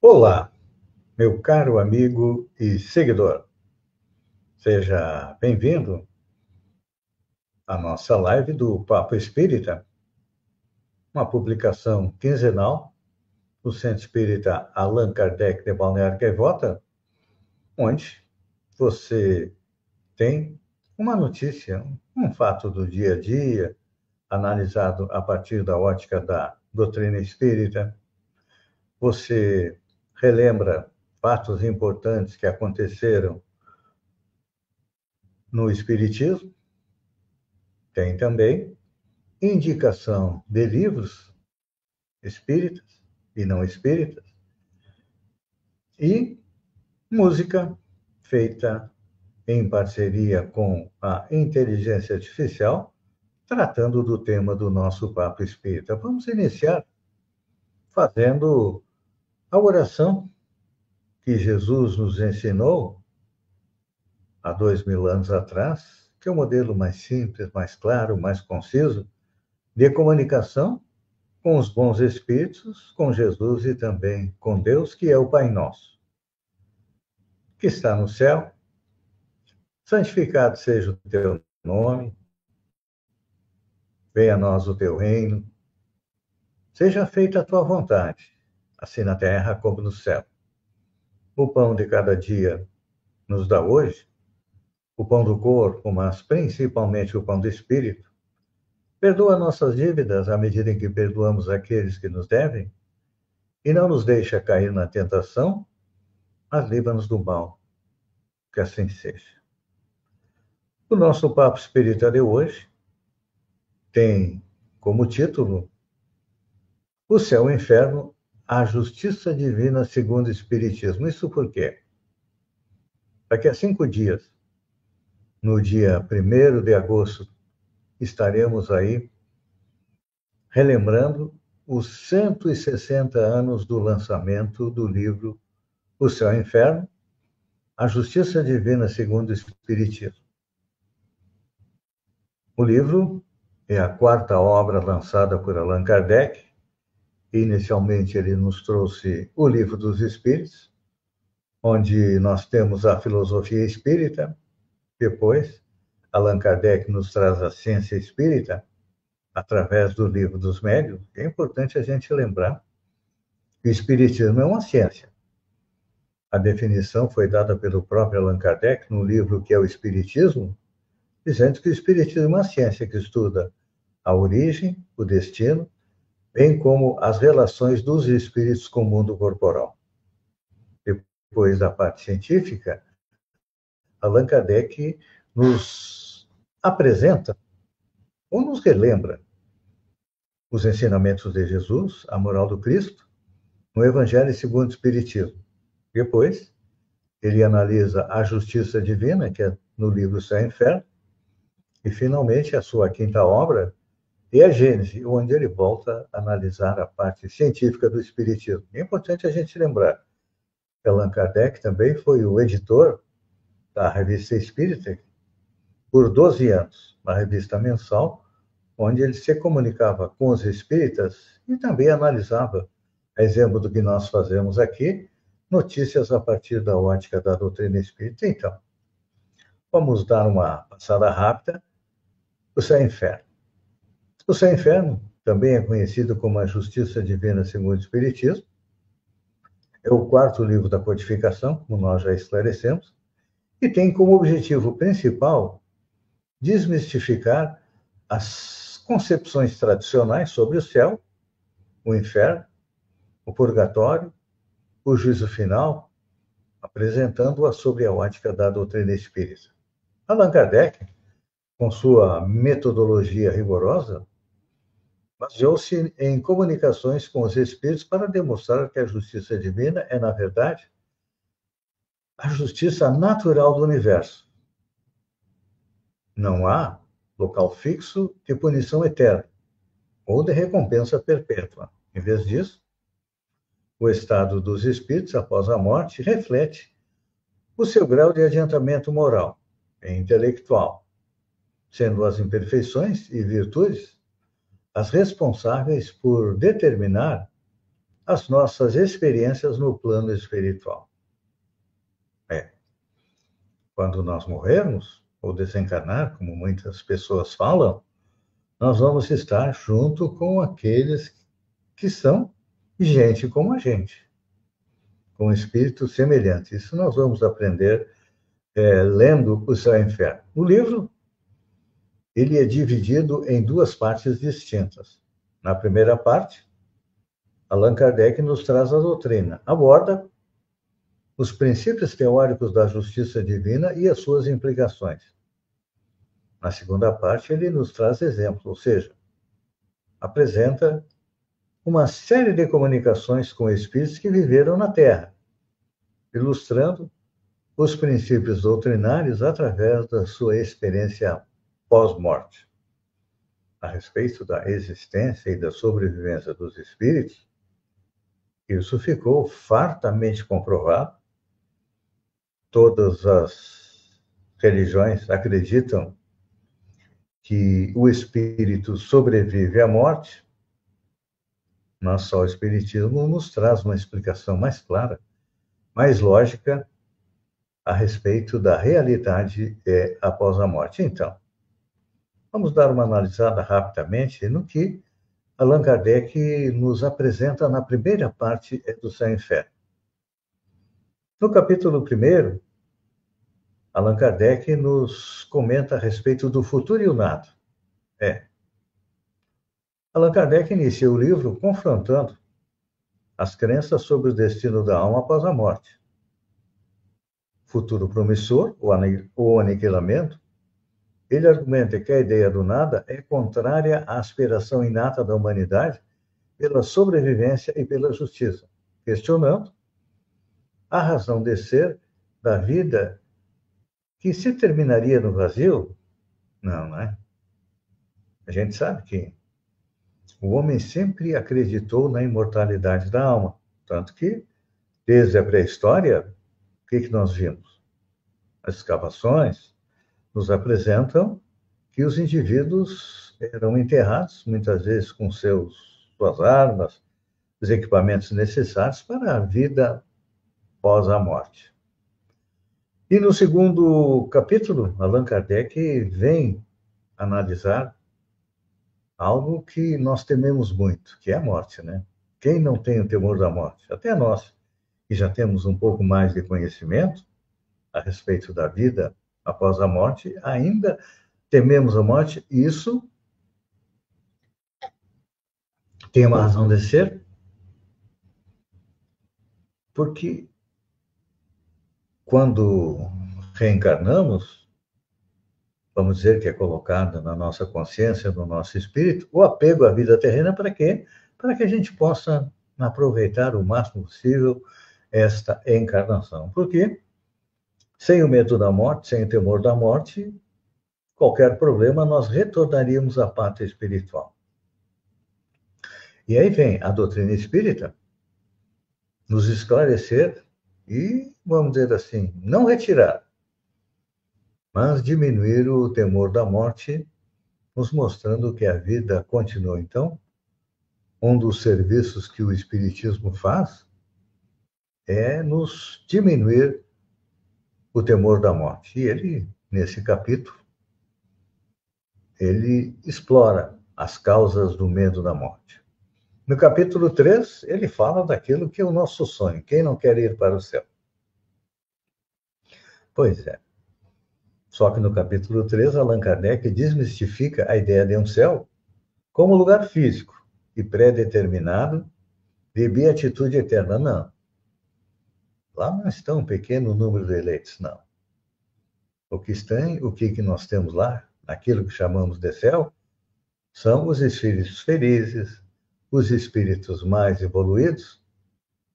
Olá, meu caro amigo e seguidor. Seja bem-vindo à nossa live do Papo Espírita, uma publicação quinzenal do Centro Espírita Allan Kardec de Balneário Gaivota, onde você tem uma notícia, um fato do dia a dia, analisado a partir da ótica da doutrina espírita. Você relembra fatos importantes que aconteceram no Espiritismo. Tem também indicação de livros espíritas e não espíritas e música feita em parceria com a inteligência artificial, tratando do tema do nosso Papo Espírita. Vamos iniciar fazendo a oração que Jesus nos ensinou há 2000 anos atrás, que é o modelo mais simples, mais claro, mais conciso de comunicação com os bons espíritos, com Jesus e também com Deus, que é o Pai Nosso, que está no céu. Santificado seja o teu nome, venha a nós o teu reino, seja feita a tua vontade, assim na terra como no céu. O pão de cada dia nos dá hoje, o pão do corpo, mas principalmente o pão do espírito. Perdoa nossas dívidas à medida em que perdoamos aqueles que nos devem, e não nos deixa cair na tentação, mas livra-nos do mal. Que assim seja. O nosso Papo Espírita de hoje tem como título O Céu e o Inferno, a Justiça Divina segundo o Espiritismo. Isso por quê? Daqui a 5 dias, no dia 1º de agosto, estaremos aí relembrando os 160 anos do lançamento do livro O Céu e o Inferno, a Justiça Divina segundo o Espiritismo. O livro é a 4ª obra lançada por Allan Kardec. Inicialmente, ele nos trouxe o Livro dos Espíritos, onde nós temos a filosofia espírita. Depois, Allan Kardec nos traz a ciência espírita, através do Livro dos Médiuns. É importante a gente lembrar que o espiritismo é uma ciência. A definição foi dada pelo próprio Allan Kardec no livro que é o Espiritismo, dizendo que o espiritismo é uma ciência que estuda a origem, o destino, bem como as relações dos espíritos com o mundo corporal. Depois da parte científica, Allan Kardec nos apresenta ou nos relembra os ensinamentos de Jesus, a moral do Cristo, no Evangelho segundo o Espiritismo. Depois, ele analisa a justiça divina, que é no livro Céu e Inferno, e, finalmente, a sua 5ª obra é a Gênese, onde ele volta a analisar a parte científica do Espiritismo. É importante a gente lembrar que Allan Kardec também foi o editor da Revista Espírita por 12 anos, uma revista mensal, onde ele se comunicava com os espíritas e também analisava, a exemplo do que nós fazemos aqui, notícias a partir da ótica da doutrina espírita. Então, vamos dar uma passada rápida. O Céu e o Inferno. O Céu e o Inferno também é conhecido como a Justiça Divina segundo o Espiritismo. É o 4º livro da codificação, como nós já esclarecemos, e tem como objetivo principal desmistificar as concepções tradicionais sobre o céu, o inferno, o purgatório, o juízo final, apresentando-a sob a ótica da doutrina espírita. Allan Kardec, com sua metodologia rigorosa, baseou-se em comunicações com os espíritos para demonstrar que a justiça divina é, na verdade, a justiça natural do universo. Não há local fixo de punição eterna ou de recompensa perpétua. Em vez disso, o estado dos espíritos após a morte reflete o seu grau de adiantamento moral e intelectual, sendo as imperfeições e virtudes as responsáveis por determinar as nossas experiências no plano espiritual. Quando nós morrermos, ou desencarnar, como muitas pessoas falam, nós vamos estar junto com aqueles que são gente como a gente, com espírito semelhante. Isso nós vamos aprender lendo O Céu e o Inferno. O livro, ele é dividido em duas partes distintas. Na primeira parte, Allan Kardec nos traz a doutrina, aborda os princípios teóricos da justiça divina e as suas implicações. Na segunda parte, ele nos traz exemplos, ou seja, apresenta uma série de comunicações com espíritos que viveram na Terra, ilustrando os princípios doutrinários através da sua experiência pós-morte. A respeito da existência e da sobrevivência dos espíritos, isso ficou fartamente comprovado. Todas as religiões acreditam que o espírito sobrevive à morte, mas só o espiritismo nos traz uma explicação mais clara, mais lógica a respeito da realidade após a morte. Então, vamos dar uma analisada rapidamente no que Allan Kardec nos apresenta na primeira parte do Céu e Inferno. No capítulo 1, Allan Kardec nos comenta a respeito do futuro e o nada. Allan Kardec inicia o livro confrontando as crenças sobre o destino da alma após a morte. Futuro promissor, ou aniquilamento, ele argumenta que a ideia do nada é contrária à aspiração inata da humanidade pela sobrevivência e pela justiça, questionando a razão de ser da vida que se terminaria no vazio. Não é? A gente sabe que o homem sempre acreditou na imortalidade da alma, tanto que, desde a pré-história, o que nós vimos? As escavações nos apresentam que os indivíduos eram enterrados, muitas vezes com suas armas, os equipamentos necessários para a vida pós a morte. E no segundo capítulo, Allan Kardec vem analisar algo que nós tememos muito, que é a morte, né? Quem não tem o temor da morte? Até nós, que já temos um pouco mais de conhecimento a respeito da vida após a morte, ainda tememos a morte. Isso tem uma razão de ser, porque quando reencarnamos, vamos dizer que é colocado na nossa consciência, no nosso espírito, o apego à vida terrena para quê? Para que a gente possa aproveitar o máximo possível esta encarnação. Porque sem o medo da morte, sem o temor da morte, qualquer problema nós retornaríamos à pátria espiritual. E aí vem a doutrina espírita nos esclarecer e, vamos dizer assim, não retirar, mas diminuir o temor da morte, nos mostrando que a vida continua. Então, um dos serviços que o Espiritismo faz é nos diminuir o temor da morte. E ele, nesse capítulo, ele explora as causas do medo da morte. No capítulo 3, ele fala daquilo que é o nosso sonho. Quem não quer ir para o céu? Pois é. Só que no capítulo 3, Allan Kardec desmistifica a ideia de um céu como lugar físico e pré-determinado de beatitude eterna. Não. Lá não está um pequeno número de eleitos, não. O que nós temos lá, aquilo que chamamos de céu, são os espíritos felizes, os espíritos mais evoluídos,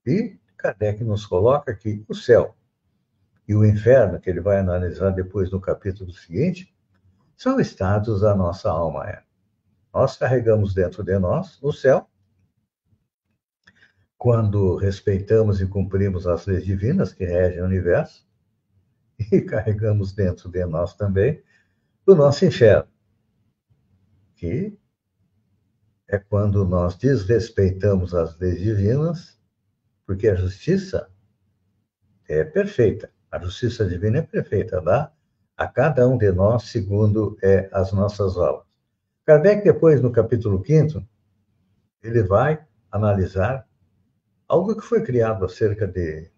e Kardec nos coloca que o céu e o inferno, que ele vai analisar depois no capítulo seguinte, são estados da nossa alma. Nós carregamos dentro de nós o céu, quando respeitamos e cumprimos as leis divinas que regem o universo, e carregamos dentro de nós também o nosso inferno, que é quando nós desrespeitamos as leis divinas, porque a justiça é perfeita. A justiça divina é perfeita, dá a cada um de nós segundo as nossas obras. Kardec, depois, no capítulo 5º, ele vai analisar algo que foi criado há cerca de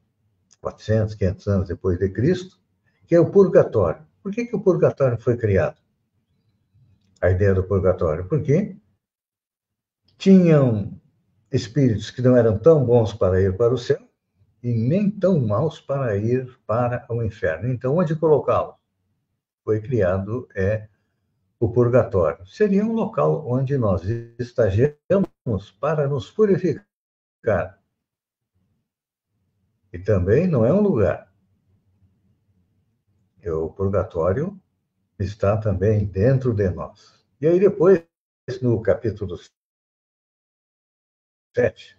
400, 500 anos depois de Cristo, que é o purgatório. Por que o purgatório foi criado? A ideia do purgatório? Porque tinham espíritos que não eram tão bons para ir para o céu e nem tão maus para ir para o inferno. Então, onde colocá-los? Foi criado o purgatório. Seria um local onde nós estagiamos para nos purificar. E também não é um lugar. O purgatório está também dentro de nós. E aí depois, no capítulo 7,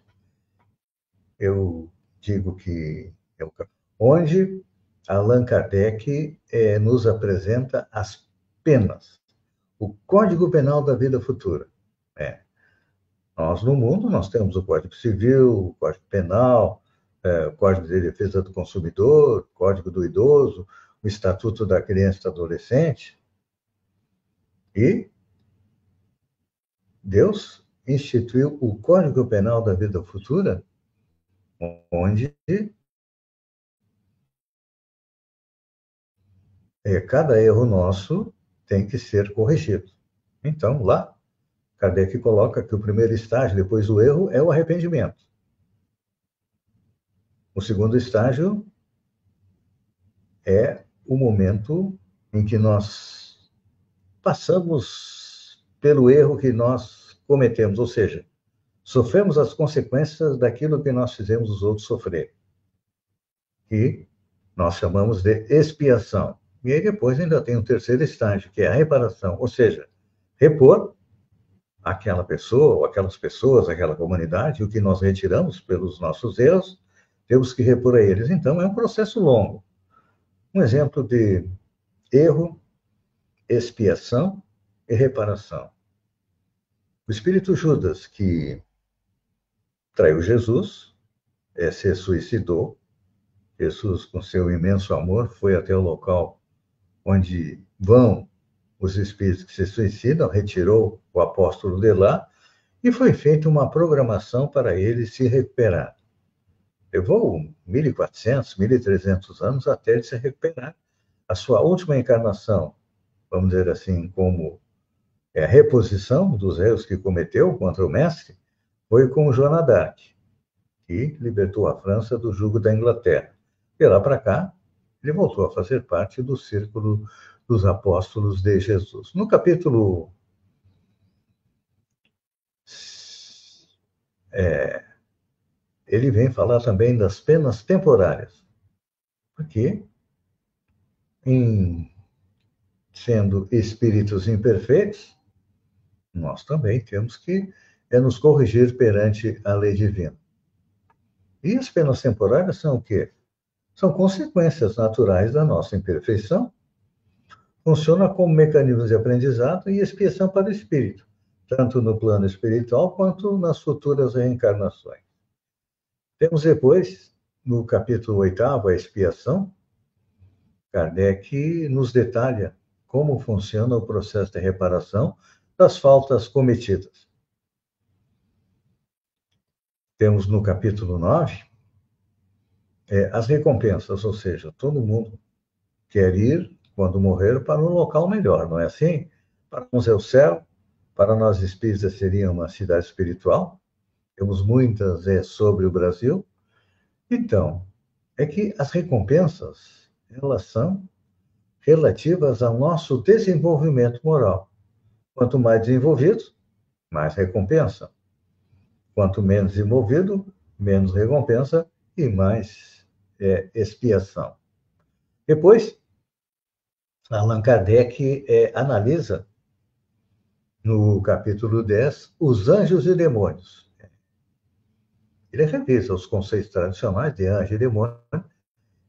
eu digo que é onde Allan Kardec nos apresenta as penas, o Código Penal da Vida Futura. Nós, no mundo, nós temos o Código Civil, o Código Penal, o Código de Defesa do Consumidor, o Código do Idoso, o Estatuto da Criança e do Adolescente. E Deus instituiu o Código Penal da Vida Futura, onde cada erro nosso tem que ser corrigido. Então, lá, Kardec coloca que o primeiro estágio, depois do erro, é o arrependimento. O segundo estágio é o momento em que nós passamos pelo erro que nós cometemos, ou seja, sofremos as consequências daquilo que nós fizemos os outros sofrer. E nós chamamos de expiação. E aí depois ainda tem um terceiro estágio, que é a reparação, ou seja, repor aquela pessoa, ou aquelas pessoas, aquela comunidade, o que nós retiramos pelos nossos erros, temos que repor a eles. Então, é um processo longo. Um exemplo de erro, expiação e reparação. O espírito Judas, que traiu Jesus, se suicidou. Jesus, com seu imenso amor, foi até o local onde vão os espíritos que se suicidam, retirou o apóstolo de lá e foi feita uma programação para ele se recuperar. Levou 1.400, 1.300 anos até ele se recuperar. A sua última encarnação, vamos dizer assim, como a reposição dos erros que cometeu contra o mestre, foi com Joana d'Arc, que libertou a França do jugo da Inglaterra. De lá para cá, ele voltou a fazer parte do círculo dos apóstolos de Jesus. No capítulo ele vem falar também das penas temporárias, porque, sendo espíritos imperfeitos, nós também temos que nos corrigir perante a lei divina. E as penas temporárias são o quê? São consequências naturais da nossa imperfeição. Funciona como mecanismo de aprendizado e expiação para o espírito, tanto no plano espiritual quanto nas futuras reencarnações. Temos depois, no capítulo 8º, a expiação, Kardec nos detalha como funciona o processo de reparação das faltas cometidas. Temos no capítulo 9 as recompensas, ou seja, todo mundo quer ir, quando morrer, para um local melhor, não é assim? Para uns é o céu, para nós espíritas seria uma cidade espiritual, temos muitas sobre o Brasil. Então, é que as recompensas, elas são relativas ao nosso desenvolvimento moral. Quanto mais desenvolvido, mais recompensa. Quanto menos desenvolvido, menos recompensa e mais expiação. Depois, Allan Kardec analisa, no capítulo 10, os anjos e demônios. Ele revisa os conceitos tradicionais de anjo e demônio,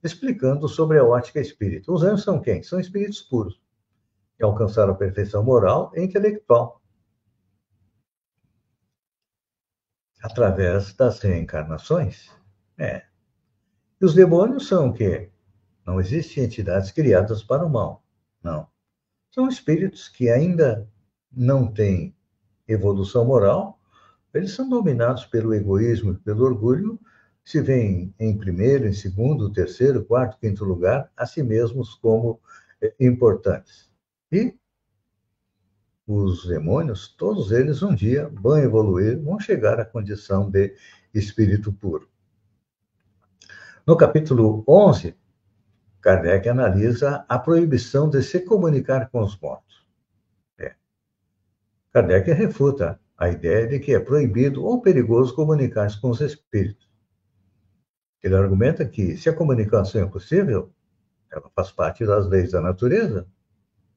explicando sobre a ótica espírita. Os anjos são quem? São espíritos puros, que alcançaram a perfeição moral e intelectual. através das reencarnações. É. E os demônios são o quê? Não existem entidades criadas para o mal. Não. São espíritos que ainda não têm evolução moral, eles são dominados pelo egoísmo e pelo orgulho, se veem em primeiro, em segundo, terceiro, quarto, quinto lugar, a si mesmos como importantes. E os demônios, todos eles um dia vão evoluir, vão chegar à condição de espírito puro. No capítulo 11, Kardec analisa a proibição de se comunicar com os mortos. Kardec refuta a ideia de que é proibido ou perigoso comunicar-se com os espíritos. Ele argumenta que, se a comunicação é possível, ela faz parte das leis da natureza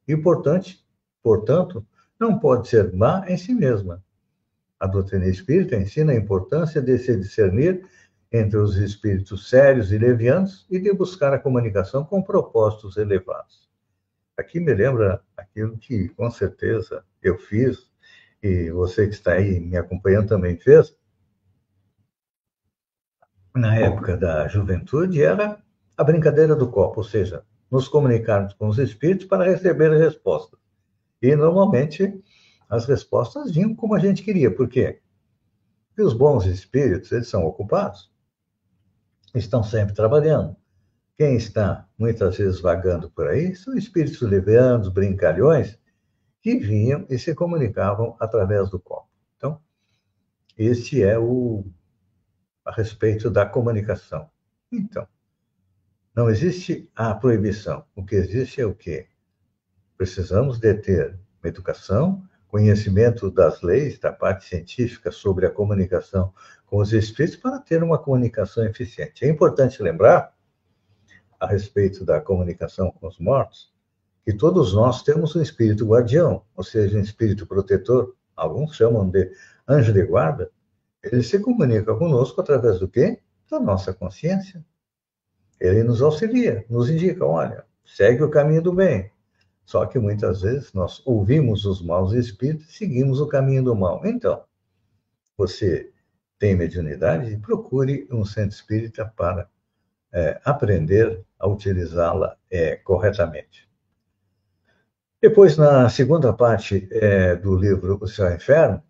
e, portanto, não pode ser má em si mesma. A doutrina espírita ensina a importância de se discernir entre os espíritos sérios e levianos e de buscar a comunicação com propósitos elevados. Aqui me lembra aquilo que, com certeza, eu fiz e você que está aí me acompanhando também fez, na época da juventude, era a brincadeira do copo, ou seja, nos comunicarmos com os espíritos para receber respostas. E, normalmente, as respostas vinham como a gente queria. Por quê? Porque os bons espíritos, eles são ocupados, estão sempre trabalhando. Quem está, muitas vezes, vagando por aí, são espíritos levianos, brincalhões, que vinham e se comunicavam através do copo. Então, este é a respeito da comunicação. Então, não existe a proibição. O que existe é o quê? Precisamos de ter uma educação, conhecimento das leis, da parte científica sobre a comunicação com os espíritos para ter uma comunicação eficiente. É importante lembrar, a respeito da comunicação com os mortos, que todos nós temos um espírito guardião, ou seja, um espírito protetor. Alguns chamam de anjo de guarda. Ele se comunica conosco através do quê? Da nossa consciência. Ele nos auxilia, nos indica, olha, segue o caminho do bem. Só que muitas vezes nós ouvimos os maus espíritos e seguimos o caminho do mal. Então, você tem mediunidade, procure um centro espírita para aprender a utilizá-la corretamente. Depois, na segunda parte do livro O Céu e o Inferno,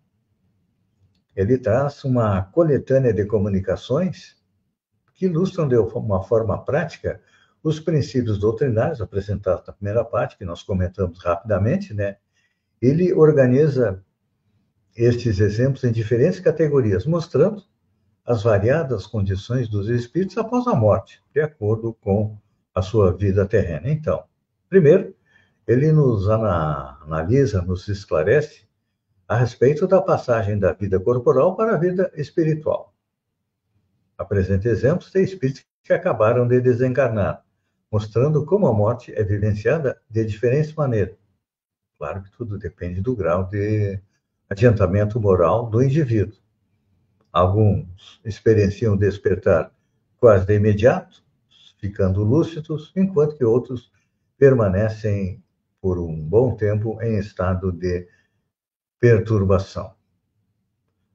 ele traz uma coletânea de comunicações que ilustram de uma forma prática os princípios doutrinários apresentados na primeira parte, que nós comentamos rapidamente, né? Ele organiza estes exemplos em diferentes categorias, mostrando as variadas condições dos espíritos após a morte, de acordo com a sua vida terrena. Então, primeiro, ele nos analisa, nos esclarece a respeito da passagem da vida corporal para a vida espiritual. Apresenta exemplos de espíritos que acabaram de desencarnar, mostrando como a morte é vivenciada de diferentes maneiras. Claro que tudo depende do grau de adiantamento moral do indivíduo. Alguns experienciam despertar quase de imediato, ficando lúcidos, enquanto que outros permanecem por um bom tempo em estado de perturbação.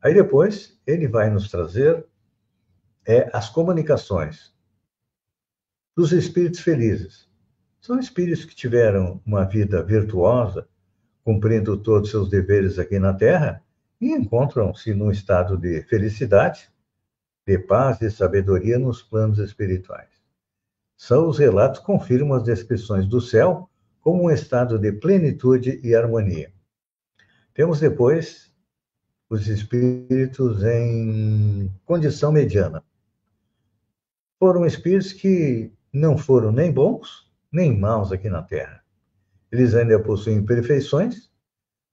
Aí depois ele vai nos trazer as comunicações dos espíritos felizes. São espíritos que tiveram uma vida virtuosa, cumprindo todos os seus deveres aqui na Terra, e encontram-se num estado de felicidade, de paz e sabedoria nos planos espirituais. São os relatos que confirmam as descrições do céu como um estado de plenitude e harmonia. Temos depois os espíritos em condição mediana. Foram espíritos que não foram nem bons, nem maus aqui na Terra. Eles ainda possuem imperfeições,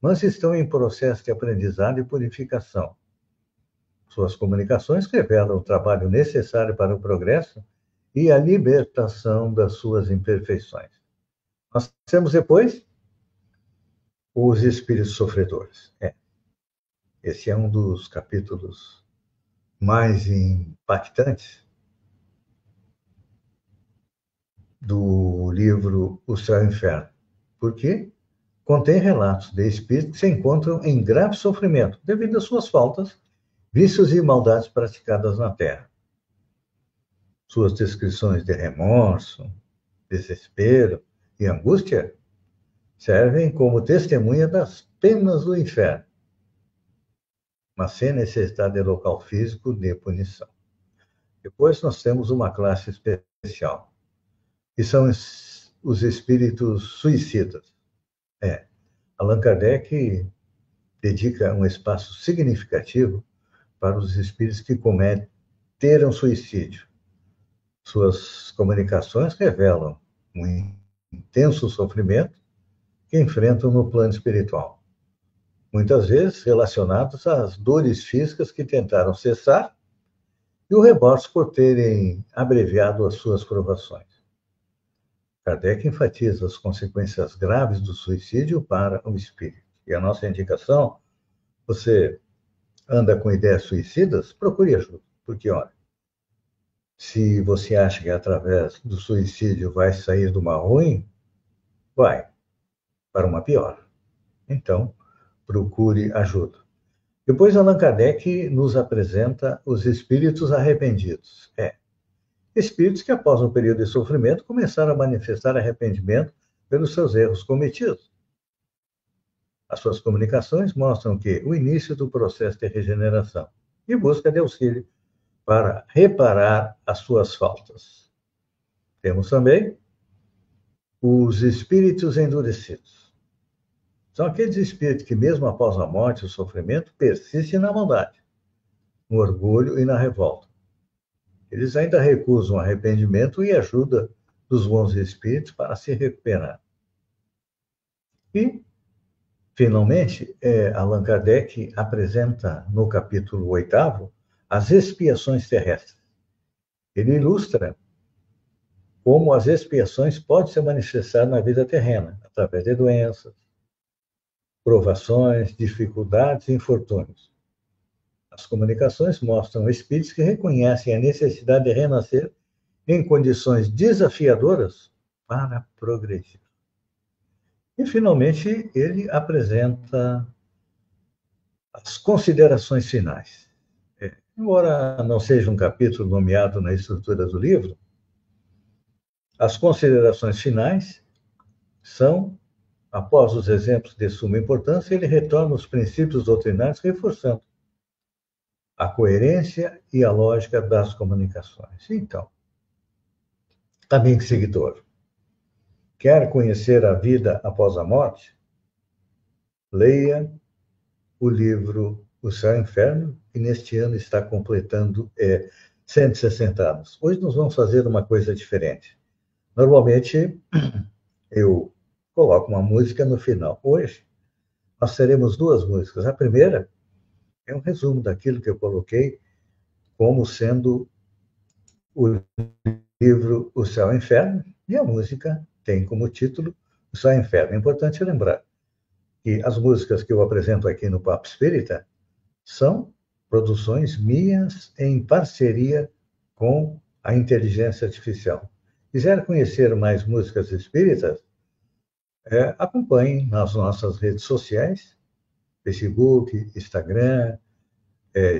mas estão em processo de aprendizado e purificação. Suas comunicações revelam o trabalho necessário para o progresso e a libertação das suas imperfeições. Nós temos depois os espíritos sofredores. Esse é um dos capítulos mais impactantes do livro O Céu e o Inferno. Por quê? Contém relatos de espíritos que se encontram em grave sofrimento devido às suas faltas vícios e maldades praticadas na Terra. Suas descrições de remorso, desespero e angústia servem como testemunha das penas do inferno, mas sem necessidade de local físico de punição. Depois nós temos uma classe especial, que são os espíritos suicidas. Allan Kardec dedica um espaço significativo para os espíritos que cometeram suicídio. Suas comunicações revelam um intenso sofrimento que enfrentam no plano espiritual, muitas vezes relacionados às dores físicas que tentaram cessar e o remorso por terem abreviado as suas provações. Kardec enfatiza as consequências graves do suicídio para o espírito. E a nossa indicação, você anda com ideias suicidas, procure ajuda, porque, olha, se você acha que através do suicídio vai sair de uma ruim, vai para uma pior. Então, procure ajuda. Depois, Allan Kardec nos apresenta os espíritos arrependidos. Espíritos que, após um período de sofrimento, começaram a manifestar arrependimento pelos seus erros cometidos. As suas comunicações mostram que o início do processo de regeneração e busca de auxílio para reparar as suas faltas. Temos também os espíritos endurecidos. São aqueles espíritos que, mesmo após a morte e o sofrimento, persistem na maldade, no orgulho e na revolta. Eles ainda recusam arrependimento e ajuda dos bons espíritos para se recuperar. E, finalmente, Allan Kardec apresenta no capítulo 8º as expiações terrestres. Ele ilustra como as expiações podem se manifestar na vida terrena, através de doenças, provações, dificuldades e infortúnios. As comunicações mostram espíritos que reconhecem a necessidade de renascer em condições desafiadoras para progredir. E, finalmente, ele apresenta as considerações finais. Embora não seja um capítulo nomeado na estrutura do livro, as considerações finais são, após os exemplos de suma importância, ele retorna os princípios doutrinários, reforçando a coerência e a lógica das comunicações. Então, amigo seguidor, quer conhecer a vida após a morte? Leia o livro O Céu e o Inferno, que neste ano está completando 160 anos. Hoje nós vamos fazer uma coisa diferente. Normalmente, eu coloco uma música no final. Hoje, nós teremos duas músicas. A primeira é um resumo daquilo que eu coloquei como sendo o livro O Céu e o Inferno, e a música tem como título O Céu e o Inferno. É importante lembrar que as músicas que eu apresento aqui no Papo Espírita são produções minhas em parceria com a inteligência artificial. Quiser conhecer mais músicas espíritas, acompanhe nas nossas redes sociais, Facebook, Instagram,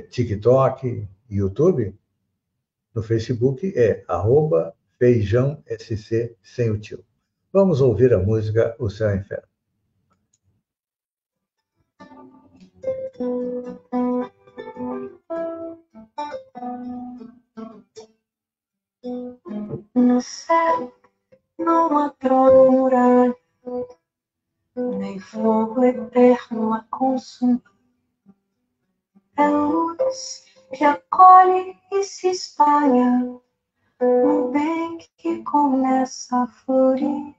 TikTok, YouTube. No Facebook é @feijãosc sem o tio. Vamos ouvir a música O Céu e o Inferno. No céu não há trono muralha, nem fogo eterno a consumir. É luz que acolhe e se espalha, um bem que começa a florir.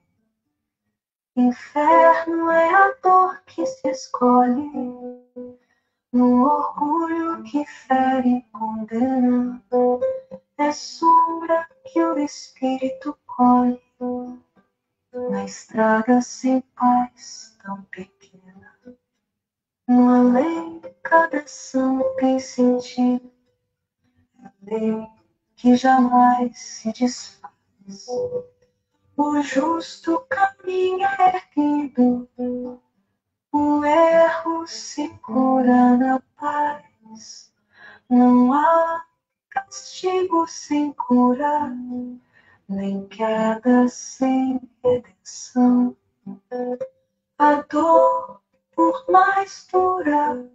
Inferno é a dor que se escolhe, no orgulho que fere e condena. É sombra que o espírito colhe, na estrada sem paz tão pequena. No além, cada ação tem sentido, é lei que jamais se desfaz. O justo caminho é erguido, o erro se cura na paz. Não há castigo sem cura, nem queda sem redenção. A dor, por mais dura,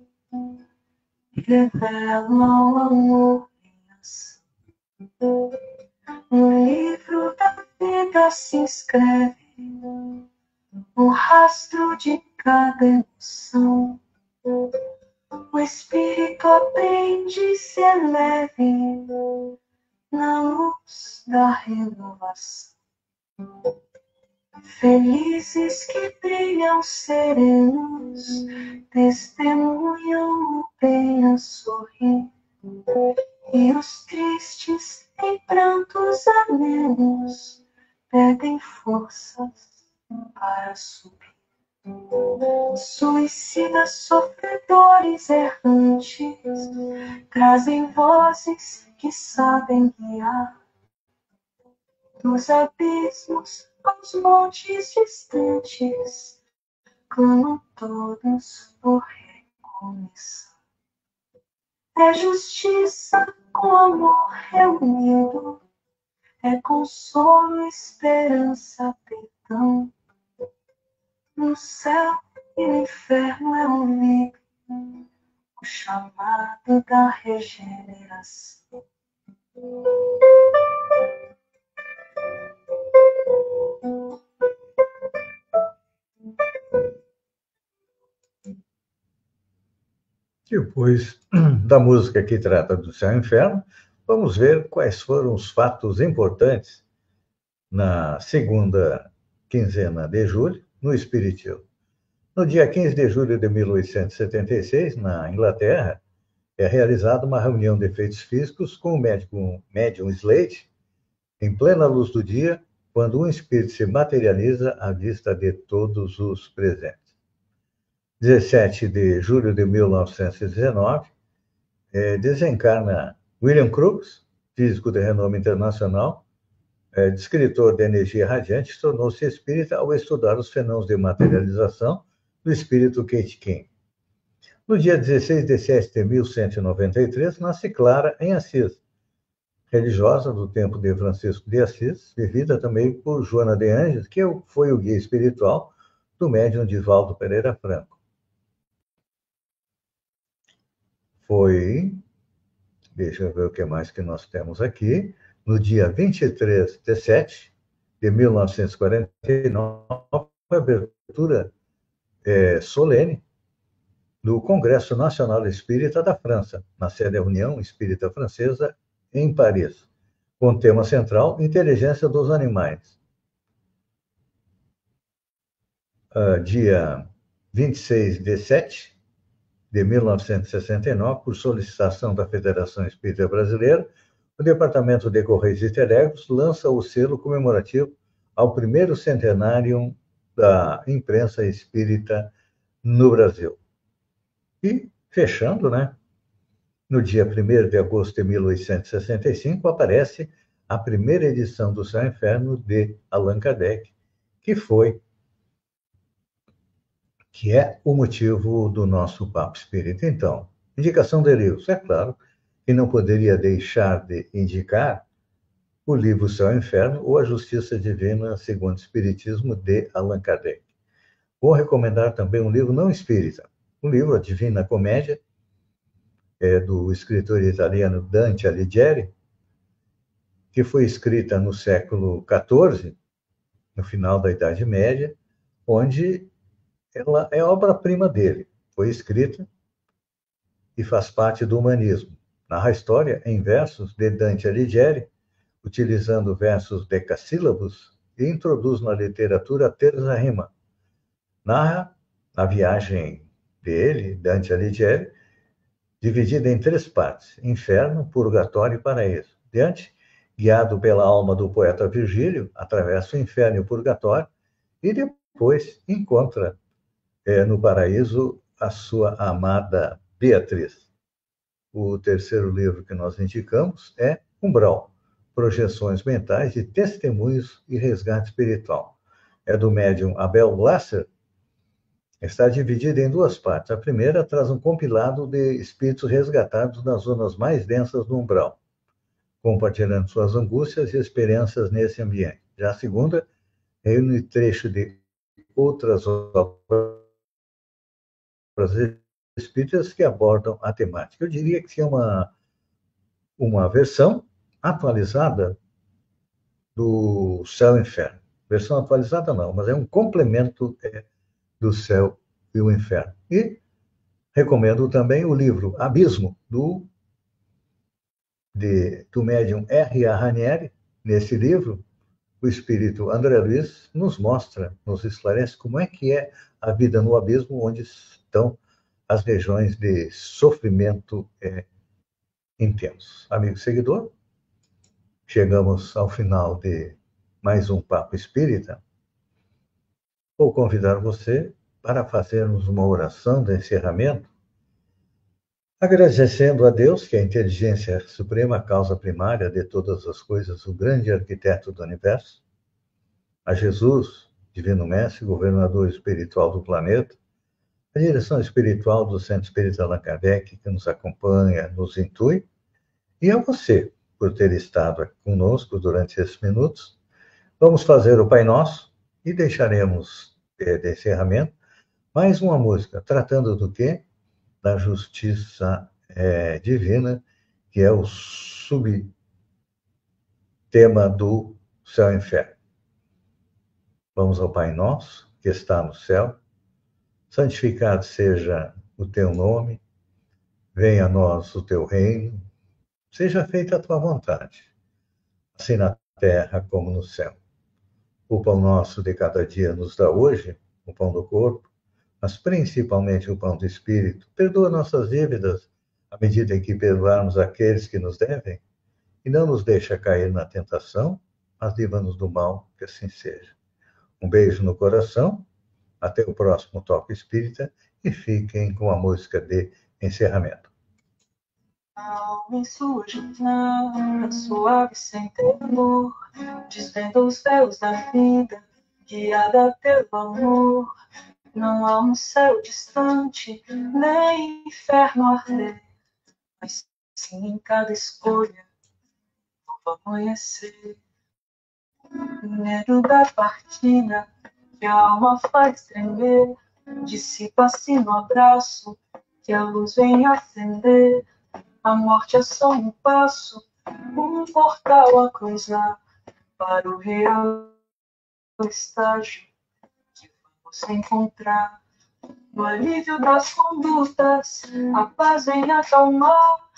revela o amor em ação. No livro da vida se inscreve o rastro de cada emoção. O espírito aprende e se eleve na luz da renovação. Felizes que brilham serenos, testemunham o bem a sorrir. E os tristes em prantos amenos perdem forças para subir. Suicidas, sofredores errantes, trazem vozes que sabem guiar. Dos abismos aos montes distantes, clamam todos por recomeçar. É justiça com amor reunido, é consolo, esperança, perdão. No céu e no inferno é ouvido o chamado da regeneração. Depois da música que trata do céu e inferno, vamos ver quais foram os fatos importantes na segunda quinzena de julho no Espiritismo. No dia 15 de julho de 1876, na Inglaterra, é realizada uma reunião de efeitos físicos com o médium Slade, em plena luz do dia, quando um espírito se materializa à vista de todos os presentes. 17 de julho de 1919, desencarna William Crookes, físico de renome internacional, descritor de energia radiante, tornou-se espírita ao estudar os fenômenos de materialização do espírito Kate King. No dia 16 de setembro de 1193, nasce Clara em Assis, religiosa do tempo de Francisco de Assis, vivida também por Joana de Ângeles, que foi o guia espiritual do médium Divaldo Pereira Franco. Deixa eu ver o que mais que nós temos aqui, no dia 23 de setembro de 1949, a abertura solene do Congresso Nacional Espírita da França, na sede da União Espírita Francesa, em Paris, com tema central Inteligência dos Animais. Dia 26 de setembro de 1969, por solicitação da Federação Espírita Brasileira, o Departamento de Correios e Telégrafos lança o selo comemorativo ao primeiro centenário da imprensa espírita no Brasil. E, fechando, no dia 1º de agosto de 1865, aparece a primeira edição do Céu e Inferno de Allan Kardec, que é o motivo do nosso Papo Espírita. Então, indicação de livros. É claro que não poderia deixar de indicar o livro Céu e Inferno ou A Justiça Divina segundo o Espiritismo, de Allan Kardec. Vou recomendar também um livro não espírita, o livro A Divina Comédia, do escritor italiano Dante Alighieri, que foi escrita no século XIV, no final da Idade Média, onde ela é obra-prima dele. Foi escrita e faz parte do humanismo. Narra a história em versos de Dante Alighieri, utilizando versos decassílabos, e introduz na literatura a terça rima. Narra a viagem dele, Dante Alighieri, dividida em 3 partes: inferno, purgatório e paraíso. Dante, guiado pela alma do poeta Virgílio, atravessa o inferno e o purgatório e depois encontra no paraíso a sua amada Beatriz. O terceiro livro que nós indicamos é Umbral, Projeções Mentais de Testemunhos e Resgate Espiritual. É do médium Abel Glasser, Está dividida em duas partes. A primeira traz um compilado de espíritos resgatados nas zonas mais densas do umbral, compartilhando suas angústias e experiências nesse ambiente. Já a segunda reúne trecho de outras obras espíritas que abordam a temática. Eu diria que é uma versão atualizada do Céu e Inferno. Versão atualizada não, mas é um complemento do Céu e o Inferno. E recomendo também o livro Abismo, do médium R.A. Ranieri. Nesse livro, o espírito André Luiz nos mostra, nos esclarece como é que é a vida no abismo, onde estão as regiões de sofrimento intenso. Amigo seguidor, chegamos ao final de mais um Papo Espírita. Vou convidar você para fazermos uma oração de encerramento, agradecendo a Deus, que é a inteligência suprema, a causa primária de todas as coisas, o grande arquiteto do universo, a Jesus, Divino Mestre, governador espiritual do planeta, a direção espiritual do Centro Espírita Allan Kardec, que nos acompanha, nos intui, e a você, por ter estado conosco durante esses minutos. Vamos fazer o Pai Nosso e deixaremos de encerramento mais uma música, tratando do quê? Da justiça divina, que é o subtema do Céu e Inferno. Vamos ao Pai Nosso, que está no céu. Santificado seja o teu nome, venha a nós o teu reino, seja feita a tua vontade, assim na terra como no céu. O pão nosso de cada dia nos dá hoje, o pão do corpo, mas principalmente o pão do espírito. Perdoa nossas dívidas, à medida em que perdoarmos aqueles que nos devem, e não nos deixa cair na tentação, mas livra-nos do mal, que assim seja. Um beijo no coração, até o próximo Toque Espírita, e fiquem com a música de encerramento. Alma em sua jornada, suave sem temor, desvenda os véus da vida, guiada pelo amor. Não há um céu distante, nem inferno a arder, mas sim em cada escolha, novo amanhecer. Medo da partida, que a alma faz tremer, dissipa-se no abraço, que a luz vem acender. A morte é só um passo, um portal a cruzar para o real estágio que vamos encontrar. No alívio das condutas, a paz vem acalmar,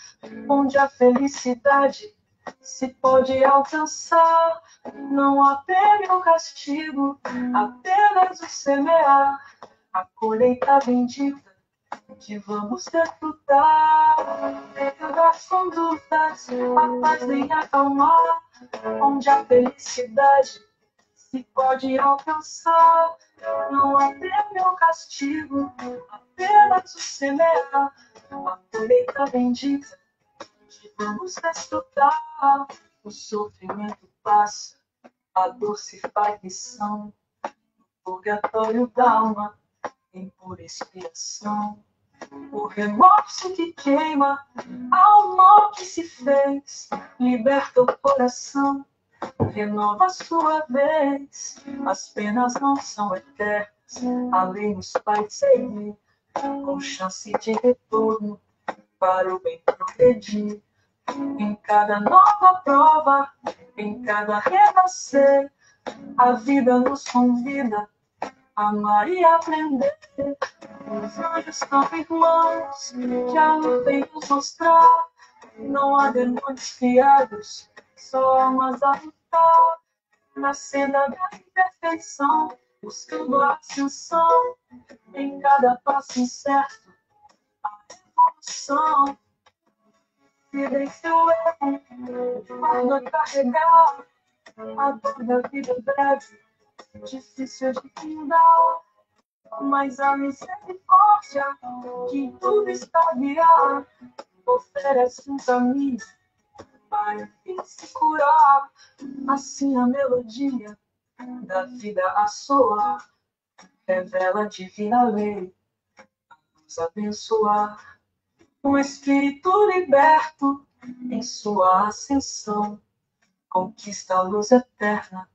onde a felicidade se pode alcançar. Não há pena ou castigo, apenas o semear, a colheita bendita que vamos desfrutar. Dentro das condutas, a paz vem acalmar, onde a felicidade se pode alcançar. Não há prêmio ou castigo, apenas o semear, a colheita bendita que vamos desfrutar. O sofrimento passa, a dor se faz lição, o purgatório da alma em pura expiação. O remorso que queima, ao mal que se fez, liberta o coração, renova a sua vez. As penas não são eternas, a lei nos faz seguir, com chance de retorno para o bem progredir. Em cada nova prova, em cada renascer, a vida nos convida a amar e aprender. Os anjos são irmãos que a luz vem nos mostrar. Não há demônios criados, só almas a lutar. Na senda da imperfeição, buscando a ascensão. Em cada passo incerto, a evolução. Vida em seu erro, de forma a carregar. A dor da vida breve, difícil de findar. Mas a misericórdia que em tudo está a guiar, oferece um caminho para enfim se curar. Assim a melodia da vida a soar revela a divina lei, nos abençoar. O espírito liberto em sua ascensão conquista a luz eterna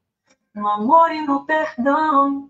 no amor e no perdão.